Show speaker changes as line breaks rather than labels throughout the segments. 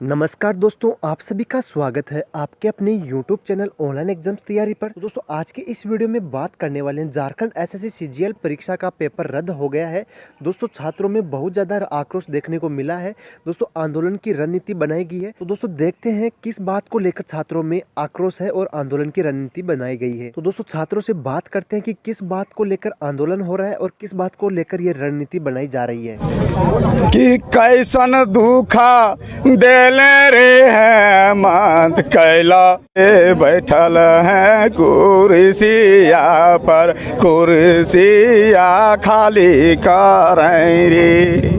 नमस्कार दोस्तों, आप सभी का स्वागत है आपके अपने YouTube चैनल ऑनलाइन एग्जाम्स तैयारी पर। तो दोस्तों आज के इस वीडियो में बात करने वाले हैं झारखंड एसएससी सीजीएल परीक्षा का पेपर रद्द हो गया है। दोस्तों छात्रों में बहुत ज़्यादा आक्रोश देखने को मिला है। दोस्तों आंदोलन की रणनीति बनाई गई है। तो दोस्तों देखते हैं किस बात को लेकर छात्रों में आक्रोश है और आंदोलन की रणनीति बनाई गई है। तो दोस्तों छात्रों से बात करते हैं कि किस बात को लेकर आंदोलन हो रहा है और किस बात को लेकर ये रणनीति बनाई जा रही है।
कि कैसन दुखा देले रे है मत कैला बैठल है कुर्सिया पर, कुर्सिया खाली करें रे।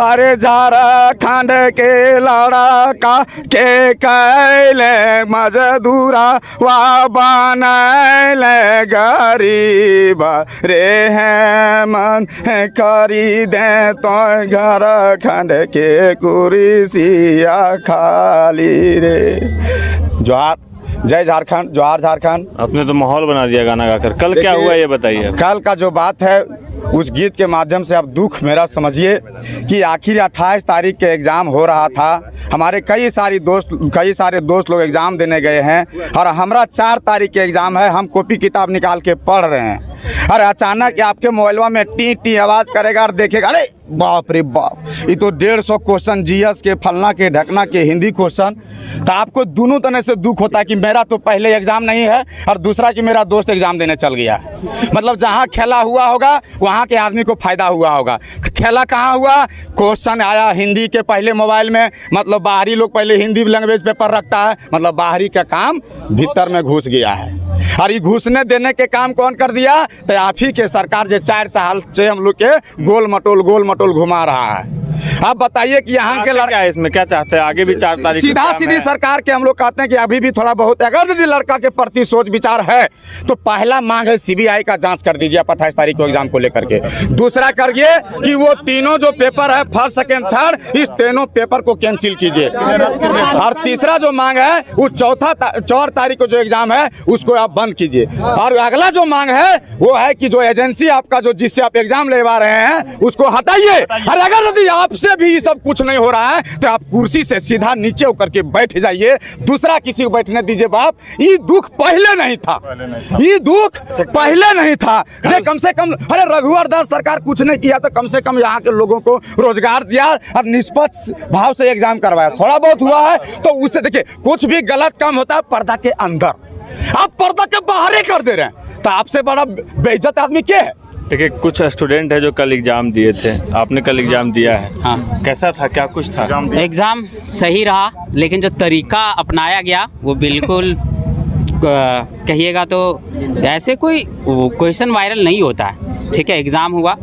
अरे झारखंड के लड़का के कैले मजदूरा वा बनैले गरीब रे है मन करी दे तो झारखंड के कुर्सिया खाली रे। जोहार, जय झारखंड, जोहार झारखंड।
आपने तो माहौल बना दिया गाना गाकर। कल क्या हुआ ये बताइए।
कल का जो बात है उस गीत के माध्यम से आप दुख मेरा समझिए कि आखिर 28 तारीख के एग्ज़ाम हो रहा था। हमारे कई सारे दोस्त लोग एग्ज़ाम देने गए हैं और हमारा 4 तारीख के एग्ज़ाम है। हम कॉपी किताब निकाल के पढ़ रहे हैं और अचानक आपके मोबाइलवा में टी टी आवाज़ करेगा और देखेगा, अरे बाप रे बाप, ये तो 150 क्वेश्चन जीएस के, फलना के, ढकना के, हिंदी क्वेश्चन। तो आपको दोनों तरह से दुख होता है कि मेरा तो पहले एग्ज़ाम नहीं है और दूसरा कि मेरा दोस्त एग्ज़ाम देने चल गया है। मतलब जहाँ खेला हुआ होगा वहाँ के आदमी को फ़ायदा हुआ होगा। खेला कहाँ हुआ? क्वेश्चन आया हिंदी के पहले मोबाइल में, मतलब बाहरी लोग पहले हिंदी लैंग्वेज पेपर रखता है, मतलब बाहरी का काम भीतर में घुस गया है। और ये घुसने देने के काम कौन कर दिया? तो आप ही के सरकार जो 4 साल से हम लोग के गोल मटोल घुमा रहा है। आप बताइए कि यहाँ के लड़का
इसमें क्या चाहते हैं? आगे भी 4 तारीख
सीधा सीधी सरकार के हम लोग कहते हैं कि अभी भी थोड़ा बहुत अगर यदि लड़का के प्रति सोच विचार है तो पहला मांग है सीबीआई का जांच कर दीजिए आप 28 तारीख को एग्जाम को लेकर के। दूसरा करिए कि वो तीनों जो पेपर है फर्स्ट सेकेंड थर्ड, इस तीनों पेपर को कैंसिल कीजिए। और तीसरा जो मांग है वो 4 तारीख को जो एग्जाम है उसको आप बंद कीजिए। और अगला जो मांग है वो है कि जो एजेंसी आपका जो जिससे आप एग्जाम लेवा रहे हैं उसको हटाइए। और अगर यदि आपसे भी ये सब कुछ नहीं हो रहा है तो आप कुर्सी से सीधा नीचे होकर के बैठ जाइए, दूसरा किसी को बैठने दीजिए। बाप, ये दुख पहले नहीं था, ये दुख पहले नहीं था। जे कम से कम, अरे रघुवर दास सरकार कुछ नहीं किया तो कम से कम यहाँ के लोगों को रोजगार दिया और निष्पक्ष भाव से एग्जाम करवाया। थोड़ा बहुत हुआ है तो उससे देखिए कुछ भी गलत काम होता है पर्दा के अंदर, आप पर्दा के बाहर ही कर दे रहे हैं। तो आपसे बड़ा बेइज्जत आदमी क्या है?
देखिए कुछ स्टूडेंट है जो कल एग्जाम दिए थे, आपने कल एग्जाम दिया है।
हाँ,
कैसा था, क्या कुछ था?
एग्ज़ाम सही रहा, लेकिन जो तरीका अपनाया गया वो बिल्कुल कहिएगा तो ऐसे कोई क्वेश्चन वायरल नहीं होता है। ठीक है, एग्ज़ाम हुआ,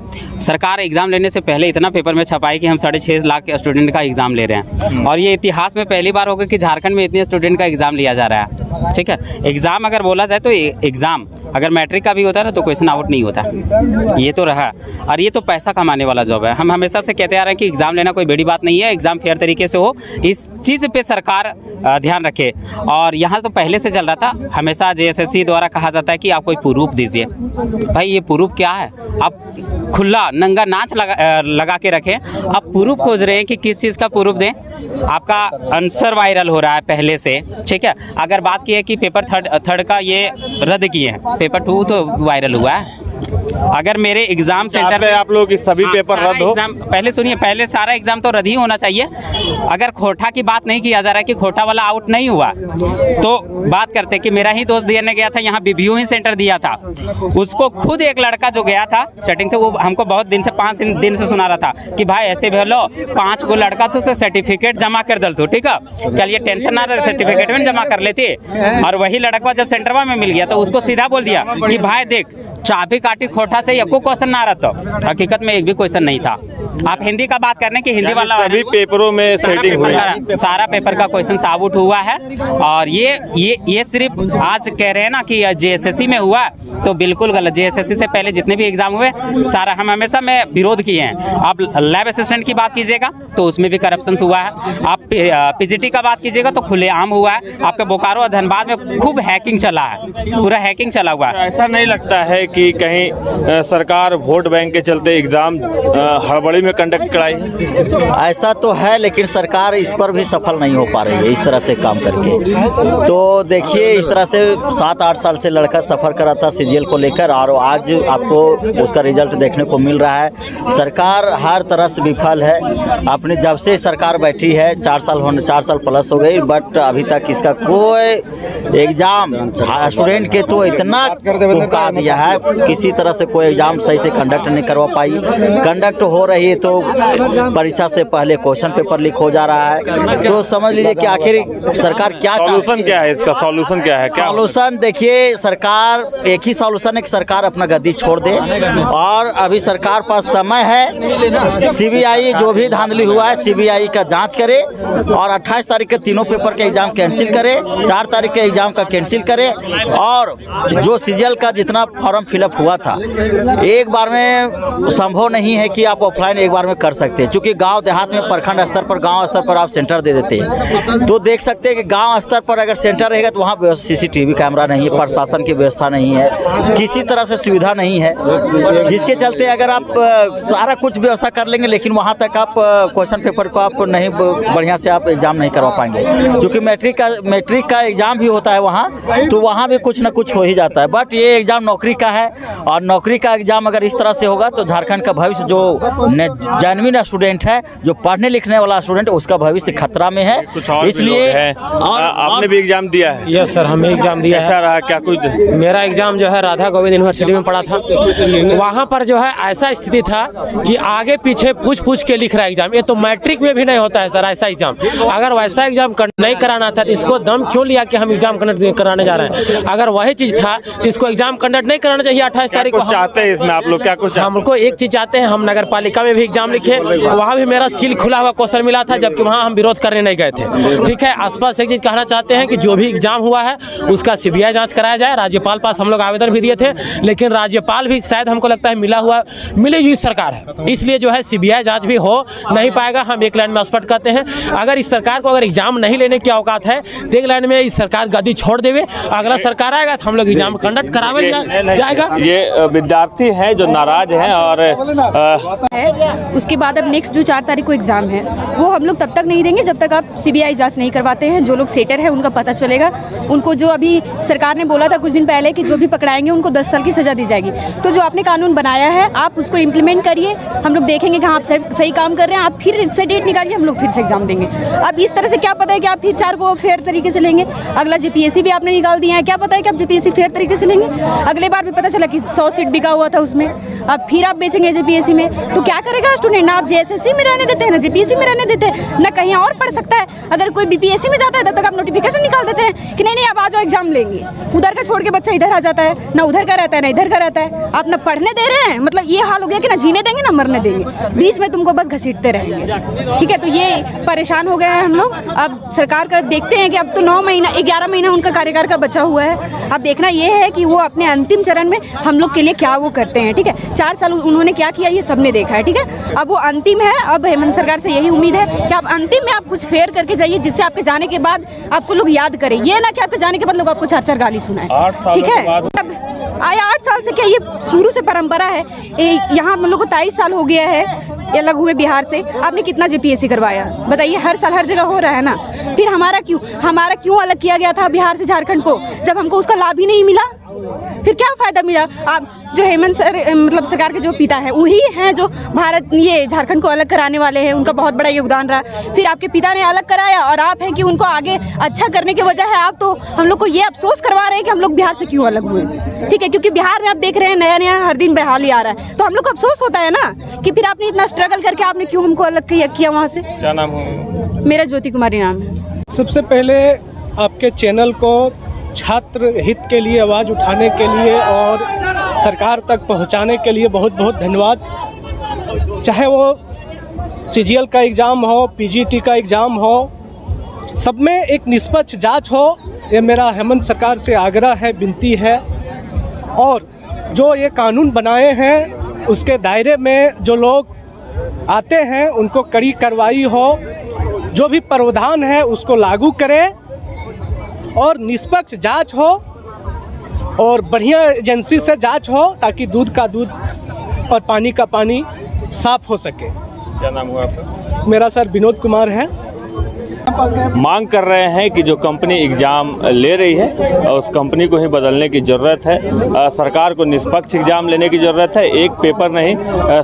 सरकार एग्ज़ाम लेने से पहले इतना पेपर में छपाई कि हम 6.5 लाख स्टूडेंट का एग्ज़ाम ले रहे हैं और ये इतिहास में पहली बार होगा कि झारखंड में इतने स्टूडेंट का एग्ज़ाम लिया जा रहा है। ठीक है, एग्ज़ाम अगर बोला जाए तो एग्ज़ाम अगर मैट्रिक का भी होता है ना तो क्वेश्चन आउट नहीं होता, ये तो रहा। और ये तो पैसा कमाने वाला जॉब है। हम हमेशा से कहते आ रहे हैं कि एग्ज़ाम लेना कोई बड़ी बात नहीं है, एग्ज़ाम फेयर तरीके से हो, इस चीज़ पे सरकार ध्यान रखे। और यहाँ तो पहले से चल रहा था, हमेशा जेएसएससी द्वारा कहा जाता है कि आप कोई प्रूफ दीजिए। भाई ये प्रूफ क्या है? आप खुला नंगा नाच लगा के रखें, आप प्रूफ खोज रहे हैं कि किस चीज़ का प्रूफ दें? आपका आंसर वायरल हो रहा है पहले से। ठीक है, अगर बात की है कि पेपर थर्ड का ये रद्द किए हैं, पेपर 2 तो वायरल हुआ है। अगर मेरे एग्जाम सेंटर पे
आप लोग सभी पेपर रद्द हो,
पहले सुनिए, पहले सारा एग्जाम तो रद्द ही होना चाहिए। अगर खोटा की बात नहीं किया जा रहा है कि खोटा वाला आउट नहीं हुआ तो बात करते कि मेरा ही दोस्त देने गया था, यहाँ बीबीयू ही सेंटर दिया था, उसको खुद एक लड़का जो गया था सेटिंग से, वो हमको बहुत दिन से 5 दिन से सुना रहा था कि भाई ऐसे भेलो 5 गो लड़का तो सर्टिफिकेट जमा कर दल तू। ठीक है, कल ये टेंशन ना रहे, सर्टिफिकेट में जमा कर लेते। और वही लड़का जब सेंटरवा में मिल गया तो उसको सीधा बोल दिया कि भाई देख चाबी काटी खोटा से एको क्वेश्चन ना रहता। हकीकत में एक भी क्वेश्चन नहीं था। आप हिंदी का बात करने की हिंदी वाला
सभी पेपरों में सेटिंग हुई,
सारा पेपर का क्वेश्चन आउट हुआ है। और ये सिर्फ आज कह रहे हैं ना कि जेएसएससी में हुआ, तो बिल्कुल गलत। जेएसएससी से पहले जितने भी एग्जाम हुए सारा हम हमेशा में विरोध किए हैं। आप लैब असिस्टेंट की बात कीजिएगा तो उसमें भी करप्शन हुआ है। आप पीजीटी का बात कीजिएगा तो खुलेआम हुआ है। आपके बोकारो और धनबाद में खूब हैकिंग चला है, पूरा हैकिंग चला हुआ है।
ऐसा नहीं लगता है कि कहीं सरकार वोट बैंक के चलते एग्जाम हड़बड़ी में कंडक्ट कराई है?
ऐसा तो है, लेकिन सरकार इस पर भी सफल नहीं हो पा रही है इस तरह से काम करके। तो देखिए, इस तरह से 7-8 साल से लड़का सफ़र कर रहा था सीजीएल को लेकर, और आज आपको उसका रिजल्ट देखने को मिल रहा है। सरकार हर तरह से विफल है। अपने जब से सरकार बैठी है 4 साल प्लस हो गई, बट अभी तक इसका कोई एग्ज़ाम स्टूडेंट के तो इतना धोखा दिया है, किसी तरह से कोई एग्ज़ाम सही से कंडक्ट नहीं करवा पाई। कंडक्ट हो रही है तो परीक्षा से पहले क्वेश्चन पेपर लीक हो जा रहा है। तो समझ लीजिए कि आखिर सरकार क्या
सॉल्यूशन क्या है इसका? सॉल्यूशन क्या है? क्या
सॉल्यूशन देखिए, सरकार एक ही सॉल्यूशन है कि सरकार अपना गद्दी छोड़ दे, और अभी सरकार पास समय है। सीबीआई जो भी धांधली हुआ है सीबीआई का जांच करे, और 28 तारीख के तीनों पेपर के एग्जाम कैंसिल करे, 4 तारीख के एग्जाम का कैंसिल करे, और जो सीजीएल का जितना फॉर्म फिलअप हुआ था एक बार में संभव नहीं है कि आप ऑफलाइन एक बार में कर सकते हैं, क्योंकि गांव देहात में प्रखंड स्तर पर गांव स्तर पर आप सेंटर दे देते हैं। तो देख सकते हैं कि गांव स्तर पर अगर सेंटर रहेगा तो वहाँ सीसीटीवी कैमरा नहीं है, प्रशासन की व्यवस्था नहीं है, किसी तरह से सुविधा नहीं है, जिसके चलते अगर आप सारा कुछ व्यवस्था कर लेंगे लेकिन वहाँ तक आप क्वेश्चन पेपर को आप नहीं बढ़िया से आप एग्जाम नहीं करवा पाएंगे। क्योंकि मैट्रिक का एग्जाम भी होता है वहाँ, तो वहाँ भी कुछ ना कुछ हो ही जाता है। बट ये एग्जाम नौकरी का है, और नौकरी का एग्जाम अगर इस तरह से होगा तो झारखंड का भविष्य, जो जेन्युइन स्टूडेंट है, जो पढ़ने लिखने वाला स्टूडेंट, उसका भविष्य खतरा में है।
इसलिए आपने भी एग्जाम दिया है?
यस सर, हमें एग्जाम दिया है।
कैसा रहा? क्या कुछ?
मेरा एग्जाम जो है राधा गोविंद यूनिवर्सिटी में पढ़ा था। वहाँ पर जो है ऐसा स्थिति था कि आगे पीछे पूछ के लिख रहा है एग्जाम। ये तो मैट्रिक में भी नहीं होता है सर ऐसा एग्जाम। अगर वैसा एग्जाम नहीं कराना था तो इसको दम क्यों लिया कि हम एग्जाम कंडक्ट कराने जा रहे हैं? अगर वही चीज था तो इसको एग्जाम कंडक्ट नहीं कराना चाहिए। 28 तारीख को
चाहते हैं इसमें आप लोग क्या कुछ?
हमको एक चीज चाहते हैं, हम नगर पालिका में भी एग्जाम लिखे, वहाँ भी मेरा सील खुला हुआ क्वेश्चन मिला था, जबकि वहाँ हम विरोध करने नहीं गए थे। ठीक है, आसपास एक चीज कहना चाहते हैं कि जो भी एग्जाम हुआ है उसका सीबीआई जांच कराया जाए। राज्यपाल पास हम लोग आवेदन भी दिए थे, लेकिन राज्यपाल भी शायद हमको लगता है मिली जुली सरकार है, इसलिए जो है सीबीआई जांच भी हो नहीं पाएगा। हम एक लाइन में स्पष्ट कहते हैं, अगर इस सरकार को अगर एग्जाम नहीं लेने की औकात है तो एक लाइन में इस सरकार गद्दी छोड़ देवे, अगला सरकार आएगा तो हम लोग एग्जाम कंडक्ट करावे जाएगा।
ये विद्यार्थी है जो नाराज हैं, और
उसके बाद अब नेक्स्ट जो 4 तारीख को एग्जाम है वो हम लोग तब तक नहीं देंगे जब तक आप सीबीआई जांच नहीं करवाते हैं। जो लोग सेटर है उनका पता चलेगा। उनको जो अभी सरकार ने बोला था कुछ दिन पहले कि जो भी पकड़ाएंगे उनको 10 साल की सजा दी जाएगी। तो जो आपने कानून बनाया है आप उसको इम्प्लीमेंट करिए। हम लोग देखेंगे कि आप सही काम कर रहे हैं, आप फिर से डेट निकालिए, हम लोग फिर से एग्जाम देंगे। अब इस तरह से क्या पता है कि आप फिर 4 को फेयर तरीके से लेंगे। अगला जेपीएससी भी आपने निकाल दिया है, क्या पता है कि आप जेपीएससी फेयर तरीके से लेंगे। अगले बार भी पता चला कि 100 सीट बिका हुआ था उसमें, अब फिर आप बेचेंगे जेपीएससी में, तो क्या करेगा स्टूडेंट? ना आप जेएसएससी में रहने देते हैं, ना जेपीएससी में रहने देते हैं, ना कहीं और पढ़ सकता है। अगर कोई बीपीएससी में जाता है तब तक आप नोटिफिकेशन निकाल देते हैं कि नहीं आप आ जाओ एग्जाम लेंगे। उधर का छोड़ के बच्चा इधर आ जाता है, ना उधर का रहता है ना इधर का रहता है। आप ना पढ़ने दे रहे हैं, मतलब ये हाल हो गया कि ना जीने देंगे ना मरने देंगे, बीच में तुमको बस घसीटते रहेंगे। ठीक है, तो ये परेशान हो गए हैं हम लोग। अब सरकार का देखते हैं कि अब तो 11 महीना उनका कार्यकाल का बचा हुआ है। अब देखना ये है कि वो अपने अंतिम चरण में हम लोग के लिए क्या वो करते हैं। ठीक है, 4 साल उन्होंने क्या किया ये सबने देखा है। ठीक है, अब वो अंतिम है। अब हेमंत सरकार से यही उम्मीद है कि आप अंतिम में आप कुछ फेयर करके जाइए, जिससे आपके जाने के बाद आपको लोग याद करें। ये ना कि आपके जाने के बाद लोग आपको 4 गाली सुनाए। ठीक है, अब आया 8 साल से क्या ये शुरू से परंपरा है। यहाँ हम लोग को 23 साल हो गया है अलग हुए बिहार से। आपने कितना जेपीएससी करवाया बताइए? हर साल हर जगह हो रहा है ना। फिर हमारा क्यों अलग किया गया था बिहार से झारखंड को, जब हमको उसका लाभ ही नहीं मिला? फिर क्या फायदा मिला? आप जो हेमंत मतलब सरकार के जो पिता हैं वही हैं जो ये झारखंड को अलग कराने वाले हैं। उनका बहुत बड़ा योगदान रहा। फिर आपके पिता ने अलग कराया और आप हैं कि उनको आगे अच्छा करने के वजह है आप तो हम लोग को ये अफसोस करवा रहे हैं कि हम लोग बिहार से क्यों अलग हुए। ठीक है, क्योंकि बिहार में आप देख रहे हैं नया हर दिन बहाली आ रहा है, तो हम लोग को अफसोस होता है ना कि फिर आपने इतना स्ट्रगल करके आपने क्यों हमको अलग किया वहाँ से।
क्या नाम है?
मेरा ज्योति कुमारी नाम है।
सबसे पहले आपके चैनल को छात्र हित के लिए आवाज़ उठाने के लिए और सरकार तक पहुंचाने के लिए बहुत बहुत धन्यवाद। चाहे वो सीजीएल का एग्ज़ाम हो, पीजीटी का एग्ज़ाम हो, सब में एक निष्पक्ष जांच हो, ये मेरा हेमंत सरकार से आग्रह है, विनती है। और जो ये कानून बनाए हैं उसके दायरे में जो लोग आते हैं उनको कड़ी कार्रवाई हो, जो भी प्रावधान है उसको लागू करें और निष्पक्ष जांच हो और बढ़िया एजेंसी से जांच हो ताकि दूध का दूध और पानी का पानी साफ हो सके।
क्या नाम हुआ आपका?
मेरा सर विनोद कुमार है।
मांग कर रहे हैं कि जो कंपनी एग्ज़ाम ले रही है उस कंपनी को ही बदलने की ज़रूरत है। सरकार को निष्पक्ष एग्ज़ाम लेने की ज़रूरत है। एक पेपर नहीं,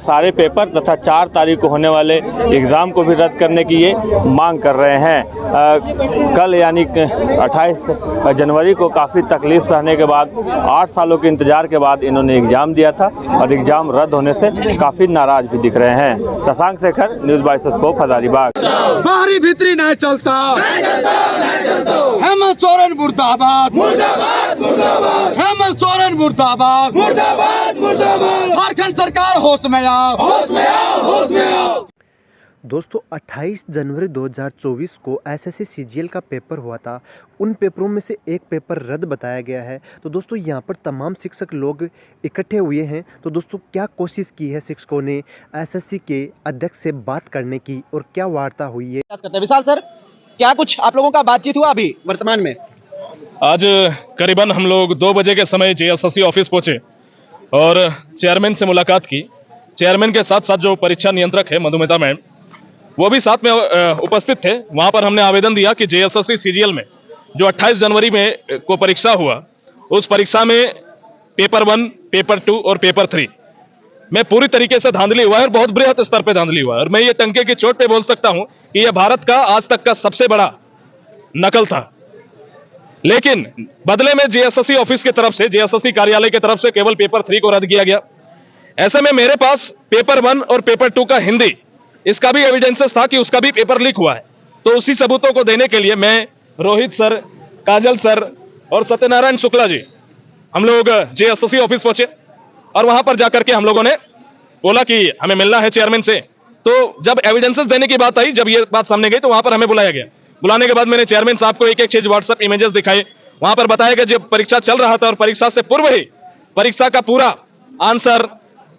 सारे पेपर तथा 4 तारीख को होने वाले एग्ज़ाम को भी रद्द करने की ये मांग कर रहे हैं। कल यानी 28 जनवरी को काफ़ी तकलीफ सहने के बाद 8 सालों के इंतजार के बाद इन्होंने एग्ज़ाम दिया था और एग्ज़ाम रद्द होने से काफ़ी नाराज़ भी दिख रहे हैं। Shashank Shekhar, news bye scope, Hazaribagh.
बाहरी भीतरी नहीं चलता, हेमंत सोरेन मुर्दाबाद, हेमंत सोरेन मुर्दाबाद, झारखंड सरकार होश में आओ, होश में आओ, होश में आओ।
दोस्तों 28 जनवरी 2024 को एसएससी सीजीएल का पेपर हुआ था। उन पेपरों में से एक पेपर रद्द बताया गया है। तो दोस्तों यहाँ पर तमाम शिक्षक लोग इकट्ठे हुए हैं। तो दोस्तों क्या कोशिश की है शिक्षकों ने एसएससी के अध्यक्ष से बात करने की और क्या वार्ता हुई है?
विशाल सर, क्या कुछ आप लोगों का बातचीत हुआ अभी वर्तमान में?
आज करीबन हम लोग 2 बजे के समय जेएसएससी ऑफिस पहुंचे और चेयरमैन से मुलाकात की। चेयरमैन के साथ साथ जो परीक्षा नियंत्रक है मधुमिता मैम, वो भी साथ में उपस्थित थे। वहां पर हमने आवेदन दिया कि जेएसएससी सीजीएल में जो 28 जनवरी में को परीक्षा हुआ, उस परीक्षा में पेपर 1, पेपर 2 और पेपर 3 में पूरी तरीके से धांधली हुआ है और बहुत बृहत स्तर पे धांधली हुआ है। और मैं ये टंके की चोट पे बोल सकता हूं कि यह भारत का आज तक का सबसे बड़ा नकल था। लेकिन बदले में जेएसएससी ऑफिस की तरफ से, जेएसएससी कार्यालय की तरफ से केवल पेपर 3 को रद्द किया गया। ऐसे में मेरे पास पेपर 1 और पेपर 2 का हिंदी, इसका भी एविडेंसेस था कि उसका भी पेपर लीक हुआ है। तो उसी सबूतों को देने के लिए मैं, रोहित सर, काजल सर और सत्यनारायण शुक्ला जी, हम लोग जेएसएससी ऑफिस पहुंचे और वहां पर जाकर के हम लोगों ने बोला कि हमें मिलना है चेयरमैन से। तो जब एविडेंसेस देने की बात आई, जब ये बात सामने गई, तो वहां पर हमें बुलाया गया। बुलाने के बाद मैंने चेयरमैन साहब को एक चीज व्हाट्सएप इमेजेस दिखाए। वहां पर बताया कि जब परीक्षा चल रहा था और परीक्षा से पूर्व ही परीक्षा का पूरा आंसर,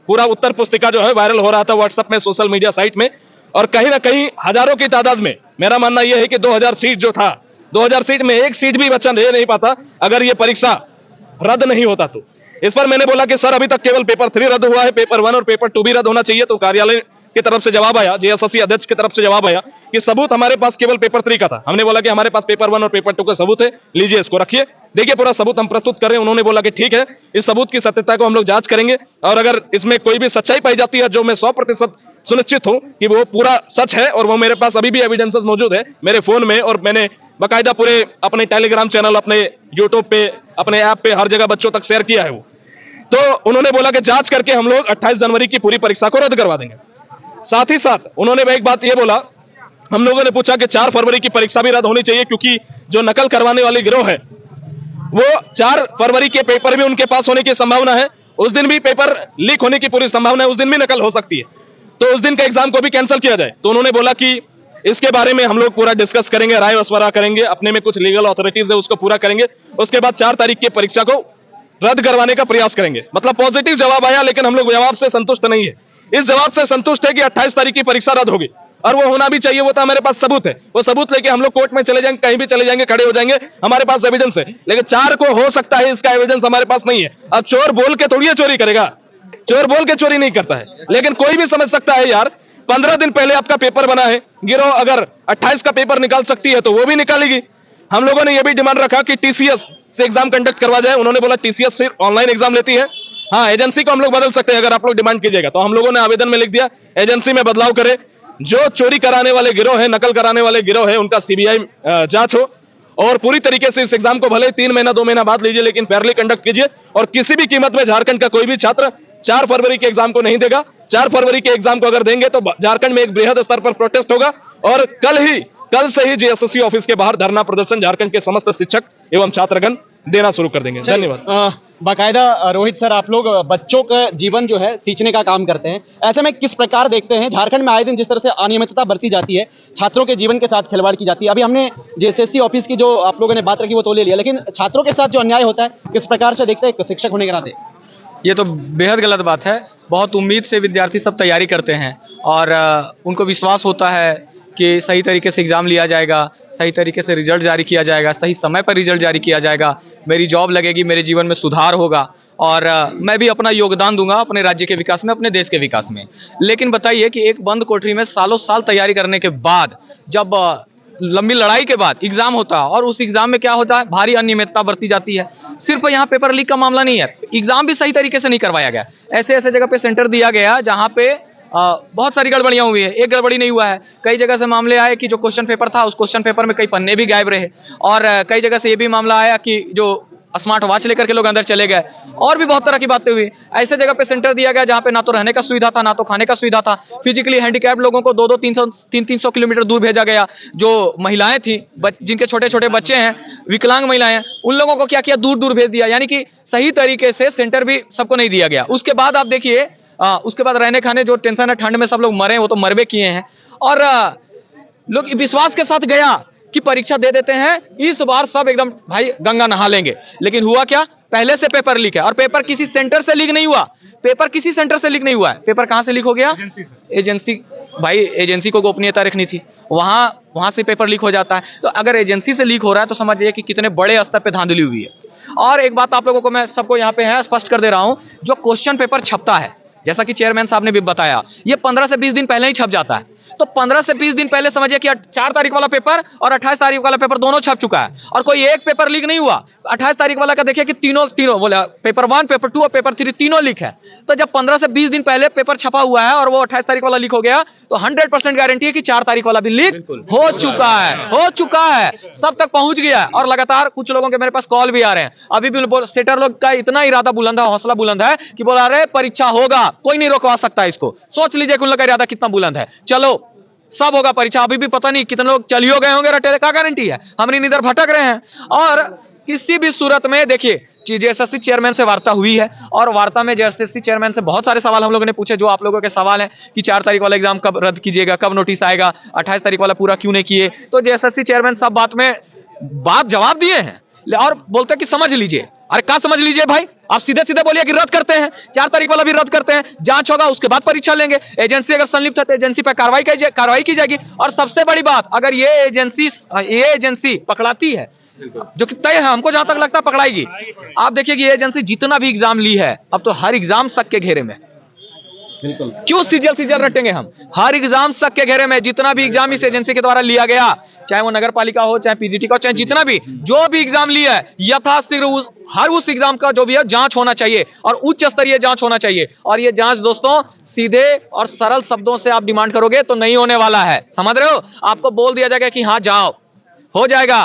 पूरा उत्तर पुस्तिका जो है वायरल हो रहा था व्हाट्सएप में, सोशल मीडिया साइट में। और कहीं ना कहीं हजारों की तादाद में, मेरा मानना यह है कि 2000 सीट जो था, 2000 सीट में एक सीट भी बच्चा रह नहीं पाता अगर ये परीक्षा रद्द नहीं होता तो। इस पर मैंने बोला कि सर अभी तक केवल पेपर 3 रद्द हुआ है, पेपर 1 और पेपर 2 भी रद्द होना चाहिए। तो कार्यालय की तरफ से जवाब आया, जेएसएससी अध्यक्ष की तरफ से जवाब आया कि सबूत हमारे पास केवल पेपर 3 का था। हमने बोला कि हमारे पास पेपर 1 और पेपर 2 का सबूत है, लीजिए इसको रखिए, देखिए पूरा सबूत हम प्रस्तुत कर रहे हैं। उन्होंने बोला कि ठीक है, इस सबूत की सत्यता को हम लोग जांच करेंगे और अगर इसमें कोई भी सच्चाई पाई जाती है, जो मैं 100% सुनिश्चित हूं कि वो पूरा सच है और वो मेरे पास अभी भी एविडेंसेस मौजूद है मेरे फोन में, और मैंने बाकायदा पूरे अपने टेलीग्राम चैनल, अपने यूट्यूब पे, अपने ऐप पे, हर जगह बच्चों तक शेयर किया है वो। तो उन्होंने बोला कि जांच करके हम लोग 28 जनवरी की पूरी परीक्षा को रद्द करवा देंगे। साथ ही साथ उन्होंने एक बात ये बोला, हम लोगों ने पूछा कि 4 फरवरी की परीक्षा भी रद्द होनी चाहिए, क्योंकि जो नकल करवाने वाले गिरोह है वो 4 फरवरी के पेपर भी उनके पास होने की संभावना है। उस दिन भी पेपर लीक होने की पूरी संभावना है, उस दिन भी नकल हो सकती है। तो उस दिन का एग्जाम को भी कैंसिल किया जाए। तो उन्होंने बोला कि इसके बारे में हम लोग पूरा डिस्कस करेंगे, राय मशवरा करेंगे, अपने में कुछ लीगल अथॉरिटीज है उसको पूरा करेंगे, उसके बाद 4 तारीख की परीक्षा को रद्द करवाने का प्रयास करेंगे। मतलब पॉजिटिव जवाब आया, लेकिन हम लोग जवाब से संतुष्ट नहीं है। इस जवाब से संतुष्ट है कि 28 तारीख की परीक्षा रद्द होगी और वो होना भी चाहिए। वो तो हमारे पास सबूत है, वो सबूत लेके हम लोग कोर्ट में चले जाएंगे, कहीं भी चले जाएंगे, खड़े हो जाएंगे, हमारे पास एविडेंस है। लेकिन 4 को हो सकता है, इसका एविडेंस हमारे पास नहीं है। अब चोर बोल के थोड़ी चोरी करेगा, चोर बोल के चोरी नहीं करता है। लेकिन कोई भी समझ सकता है यार, 15 दिन पहले आपका पेपर बना है, गिरोह अगर 28 का पेपर निकाल सकती है तो वो भी निकालेगी। हम लोगों ने यह भी डिमांड रखा कि टीसीएस से एग्जाम कंडक्ट करवा जाए। उन्होंने बोला टीसीएस सिर्फ ऑनलाइन एग्जाम लेती है, हाँ एजेंसी को हम लोग बदल सकते हैं अगर आप लोग डिमांड कीजिएगा। तो हम लोगों ने आवेदन में लिख दिया एजेंसी में बदलाव करे, जो चोरी कराने वाले गिरोह है, नकल कराने वाले गिरोह है, उनका सीबीआई जांच हो और पूरी तरीके से इस एग्जाम को भले 3 महीना 2 महीना बाद लीजिए, लेकिन फेयरली कंडक्ट कीजिए। और किसी भी कीमत में झारखंड का कोई भी छात्र 4 फरवरी के एग्जाम को नहीं देगा। 4 फरवरी के एग्जाम को अगर देंगे तो झारखंड में एक बृहद स्तर पर प्रोटेस्ट होगा और कल से ही जेएसएससी ऑफिस के बाहर धरना प्रदर्शन झारखंड के समस्त शिक्षक एवं छात्रगण देना शुरू कर देंगे। धन्यवाद।
बाकायदा रोहित सर, आप लोग बच्चों का जीवन जो है सींचने का काम करते हैं, ऐसे में किस प्रकार देखते हैं झारखंड में आए दिन जिस तरह से अनियमितता बरती जाती है, छात्रों के जीवन के साथ खिलवाड़ की जाती है? अभी हमने जेएसएससी ऑफिस की जो आप लोगों ने बात रखी वो तो ले लिया, लेकिन छात्रों के साथ जो अन्याय होता है किस प्रकार से देखते हैं शिक्षक होने के नाते?
ये तो बेहद गलत बात है। बहुत उम्मीद से विद्यार्थी सब तैयारी करते हैं और उनको विश्वास होता है कि सही तरीके से एग्ज़ाम लिया जाएगा, सही तरीके से रिजल्ट जारी किया जाएगा, सही समय पर रिजल्ट जारी किया जाएगा, मेरी जॉब लगेगी, मेरे जीवन में सुधार होगा। और मैं भी अपना योगदान दूंगा अपने राज्य के विकास में, अपने देश के विकास में। लेकिन बताइए कि एक बंद कोठरी में सालों साल तैयारी करने के बाद जब लंबी लड़ाई के बाद एग्जाम होता है और उस एग्जाम में क्या होता है, भारी अनियमितता बरती जाती है। सिर्फ यहाँ पेपर लीक का मामला नहीं है, एग्जाम भी सही तरीके से नहीं करवाया गया। ऐसे ऐसे जगह पे सेंटर दिया गया जहाँ पे बहुत सारी गड़बड़ियां हुई है, एक गड़बड़ी नहीं हुआ है। कई जगह से मामले आए कि जो क्वेश्चन पेपर था उस क्वेश्चन पेपर में कई पन्ने भी गायब रहे, और कई जगह से ये भी मामला आया कि जो स्मार्ट वॉच लेकर के लोग अंदर चले गए, और भी बहुत तरह की बातें हुई। ऐसे जगह पे सेंटर दिया गया जहाँ पे ना तो रहने का सुविधा था, ना तो खाने का सुविधा था। फिजिकली हैंडीकैप लोगों को 200-300 किलोमीटर दूर भेजा गया। जो महिलाएं थी, जिनके छोटे छोटे बच्चे हैं, विकलांग महिलाएं, उन लोगों को क्या किया, दूर दूर भेज दिया। यानी कि सही तरीके से सेंटर भी सबको नहीं दिया गया। उसके बाद आप देखिए, उसके बाद रहने खाने जो टेंशन है, ठंड में सब लोग मरे, वो तो मरबे किए हैं। और लोग विश्वास के साथ गया कि परीक्षा दे देते हैं, इस बार सब एकदम भाई गंगा नहा लेंगे। लेकिन हुआ क्या, पहले से पेपर लीक है, और पेपर किसी सेंटर से लीक नहीं हुआ। पेपर किसी सेंटर से लीक नहीं हुआ है। पेपर कहां से लीक हो गया, एजेंसी। भाई एजेंसी को गोपनीयता रखनी थी, वहां से पेपर लीक हो जाता है। तो अगर एजेंसी से लीक हो रहा है तो समझिए कि कितने बड़े स्तर पे धांधली हुई है। और एक बात आप लोगों को मैं सबको यहाँ पे है स्पष्ट कर दे रहा हूं, जो क्वेश्चन पेपर छपता है, जैसा कि चेयरमैन साहब ने भी बताया, ये 15 से 20 दिन पहले ही छप जाता है। तो 15 से 20 दिन पहले समझिए कि 4 तारीख वाला पेपर और 28 तारीख वाला पेपर दोनों छप चुका है, और कोई एक पेपर लीक नहीं हुआ। 28 तारीख वाला का देखिए कि तीनों बोला, पेपर 1, पेपर 2 और पेपर 3 तीनों लीक है। तो जब 15 से 20 दिन पहले पेपर छपा हुआ है और वो 28 तारीख वाला लीक हो गया, तो 100% गारंटी है कि 4 तारीख वाला भी लीक हो चुका है, सब तक पहुंच गया है। और लगातार कुछ लोगों के मेरे पास कॉल भी आ रहे हैं। अभी भी सेटर लोग का इतना इरादा बुलंद है, हौसला बुलंद है कि बोला रहे परीक्षा होगा, कोई नहीं रोकवा सकता इसको। सोच लीजिए कि उन लोग का इरादा कितना बुलंद है। चलो सब होगा परीक्षा, अभी भी पता नहीं कितने लोग चलियो गए होंगे, रटे का गारंटी है, हम इधर भटक रहे हैं। और किसी भी सूरत में देखिए, जेएसएससी चेयरमैन से वार्ता हुई है, और वार्ता में जेएसएससी चेयरमैन से बहुत सारे सवाल हम लोगों ने पूछे, जो आप लोगों के सवाल हैं कि 4 तारीख वाला एग्जाम कब रद्द कीजिएगा, कब नोटिस आएगा, 28 तारीख वाला पूरा क्यों नहीं किए। तो जेएसएससी चेयरमैन सब बात जवाब दिए हैं, और बोलते कि समझ लीजिए। अरे क्या समझ लीजिए भाई, आप सीधे सीधे बोलिए कि रद्द करते हैं, 4 तारीख वाला भी रद्द करते हैं, जांच होगा उसके बाद परीक्षा लेंगे। एजेंसी अगर संलिप्त है तो एजेंसी पर कार्रवाई की जाएगी। और सबसे बड़ी बात, अगर ये एजेंसी पकड़ाती है, जो कि तय है, हमको जहां तक लगता है पकड़ाएगी। आप देखिए कि ये एजेंसी जितना भी एग्जाम ली है, अब तो हर एग्जाम शक के घेरे में। क्यों सीजल रटेंगे हम, हर एग्जाम शक के घेरे में। जितना भी एग्जाम इस एजेंसी के द्वारा लिया गया, चाहे वो नगर पालिका हो, चाहे पीजीटी का हो, चाहे जितना भी जो भी एग्जाम लिया है, यथाशीघ्र हर उस एग्जाम का जो भी है जांच होना चाहिए, और उच्च स्तरीय जांच होना चाहिए। और ये जांच दोस्तों सीधे और सरल शब्दों से आप डिमांड करोगे तो नहीं होने वाला है, समझ रहे हो। आपको बोल दिया जाएगा कि हाँ जाओ, हो जाएगा,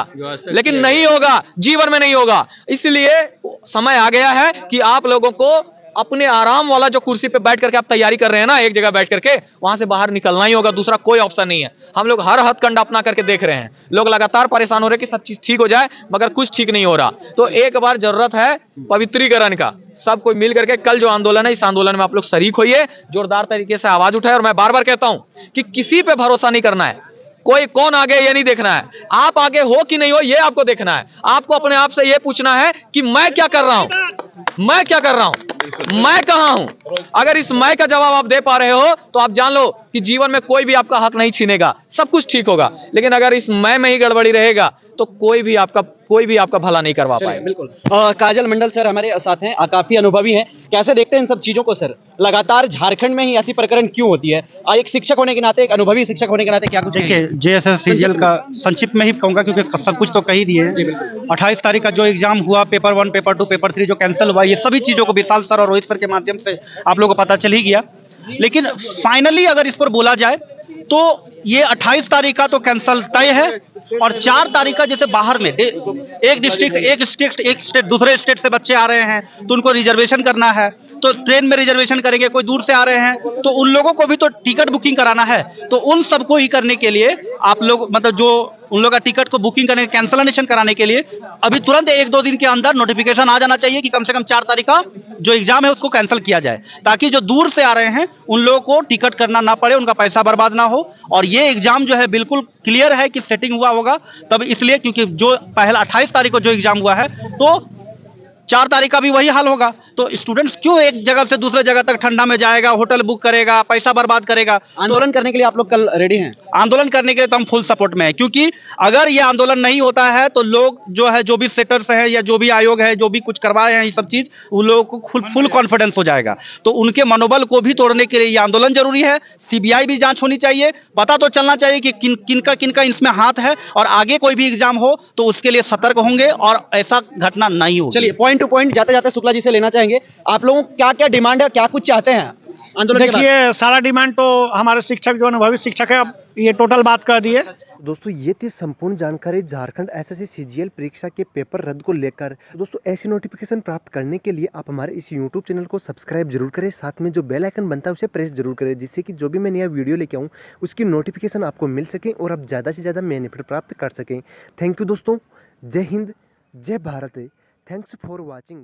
लेकिन नहीं होगा, जीवन में नहीं होगा। इसलिए समय आ गया है कि आप लोगों को अपने आराम वाला जो कुर्सी पे बैठ करके आप तैयारी कर रहे हैं ना, एक जगह बैठ करके, वहां से बाहर निकलना ही होगा, दूसरा कोई ऑप्शन नहीं है। हम लोग हर हथकंडा अपना करके देख रहे हैं, लोग लगातार परेशान हो रहे हैं कि सब चीज ठीक हो जाए, मगर कुछ ठीक नहीं हो रहा। तो एक बार जरूरत है पवित्रीकरण का, सब कोई मिल करके कल जो आंदोलन है, इस आंदोलन में आप लोग शरीक होइए, जोरदार तरीके से आवाज उठाए। और मैं बार बार कहता हूं कि किसी पे भरोसा नहीं करना है, कोई कौन आगे ये नहीं देखना है, आप आगे हो कि नहीं हो ये आपको देखना है। आपको अपने आप से ये पूछना है कि मैं क्या कर रहा हूं, मैं क्या कर रहा हूं, मैं कहां हूं। अगर इस मैं का जवाब आप दे पा रहे हो तो आप जान लो कि जीवन में कोई भी आपका हक नहीं छीनेगा, सब कुछ ठीक होगा। लेकिन अगर इस मैं में ही गड़बड़ी रहेगा तो कोई भी आपका भला नहीं करवा पाए।
बिल्कुल। काजल मंडल सर हमारे साथ हैं, काफी अनुभवी हैं। कैसे देखते हैं इन सब चीजों को सर, लगातार झारखंड में ही ऐसी प्रकरण क्यों होती है? एक शिक्षक होने के नाते, एक अनुभवी शिक्षक होने के नाते क्या कुछ
देखिए, जेएसएससी का संक्षिप्त में ही कहूँगा क्योंकि सब कुछ तो कह ही दिए। 28 तारीख का जो एग्जाम हुआ, पेपर 1, पेपर 2, पेपर 3 जो कैंसिल हुआ, ये सभी चीज़ों को विशाल सर और रोहित सर के माध्यम से आप लोगों को पता चल ही गया। लेकिन फाइनली अगर इस पर बोला जाए तो ये 28 तारीख का तो कैंसिल तय है, और 4 तारीख का जैसे बाहर में एक स्टेट दूसरे स्टेट से बच्चे आ रहे हैं तो उनको रिजर्वेशन करना है, तो ट्रेन में रिजर्वेशन करेंगे। कोई दूर से आ रहे हैं तो उन लोगों को भी तो टिकट बुकिंग कराना है, तो उन सबको ही करने के लिए आप लोग मतलब जो उन लोगों का टिकट को बुकिंग करने, कैंसलेशन कराने के लिए अभी तुरंत 1-2 दिन के अंदर नोटिफिकेशन आ जाना चाहिए कि कम से कम 4 तारीख का जो एग्जाम है उसको कैंसिल किया जाए, ताकि जो दूर से आ रहे हैं उन लोगों को टिकट करना ना पड़े, उनका पैसा बर्बाद ना हो। और ये एग्जाम जो है बिल्कुल क्लियर है कि सेटिंग हुआ होगा, तब इसलिए क्योंकि जो पहला 28 तारीख को जो एग्जाम हुआ है तो 4 तारीख का भी वही हाल होगा। तो स्टूडेंट्स क्यों एक जगह से दूसरे जगह तक ठंडा में जाएगा, होटल बुक करेगा, पैसा बर्बाद करेगा।
आंदोलन करने के लिए आप लोग कल रेडी हैं?
आंदोलन करने के लिए तो हम फुल सपोर्ट में है, क्योंकि अगर ये आंदोलन नहीं होता है तो लोग जो है, जो भी सेटर्स हैं या जो भी आयोग है, जो भी कुछ करवाए हैं ये सब चीज, उन लोगों को फुल कॉन्फिडेंस हो जाएगा। तो उनके मनोबल को भी तोड़ने के लिए ये आंदोलन जरूरी है। सीबीआई भी जांच होनी चाहिए, पता तो चलना चाहिए कि किनका इसमें हाथ है, और आगे कोई भी एग्जाम हो तो उसके लिए सतर्क होंगे और ऐसा घटना नहीं हो।
चलिए पॉइंट टू पॉइंट जाते जाते शुक्ला जी से लेना चाहेंगे, आप लोगों को क्या क्या डिमांड है, क्या कुछ चाहते हैं आंदोलन के बाद?
देखिए, सारा डिमांड तो हमारे शिक्षक जो अनुभवी शिक्षक है, अब ये टोटल बात कर दिए।
दोस्तों ये थी संपूर्ण जानकारी झारखंड एसएससी सीजीएल परीक्षा के पेपर रद्द को लेकर। दोस्तों ऐसी नोटिफिकेशन प्राप्त करने के लिए आप हमारे इस यूट्यूब चैनल को सब्सक्राइब जरूर करें, साथ में जो बेल आइकन बनता है उसे प्रेस जरूर करें, जिससे कि जो भी मैं नया वीडियो लेके आऊँ उसकी नोटिफिकेशन आपको मिल सके और आप ज़्यादा से ज़्यादा बेनिफिट प्राप्त कर सकें। थैंक यू दोस्तों, जय हिंद, जय भारत, थैंक्स फॉर वॉचिंग।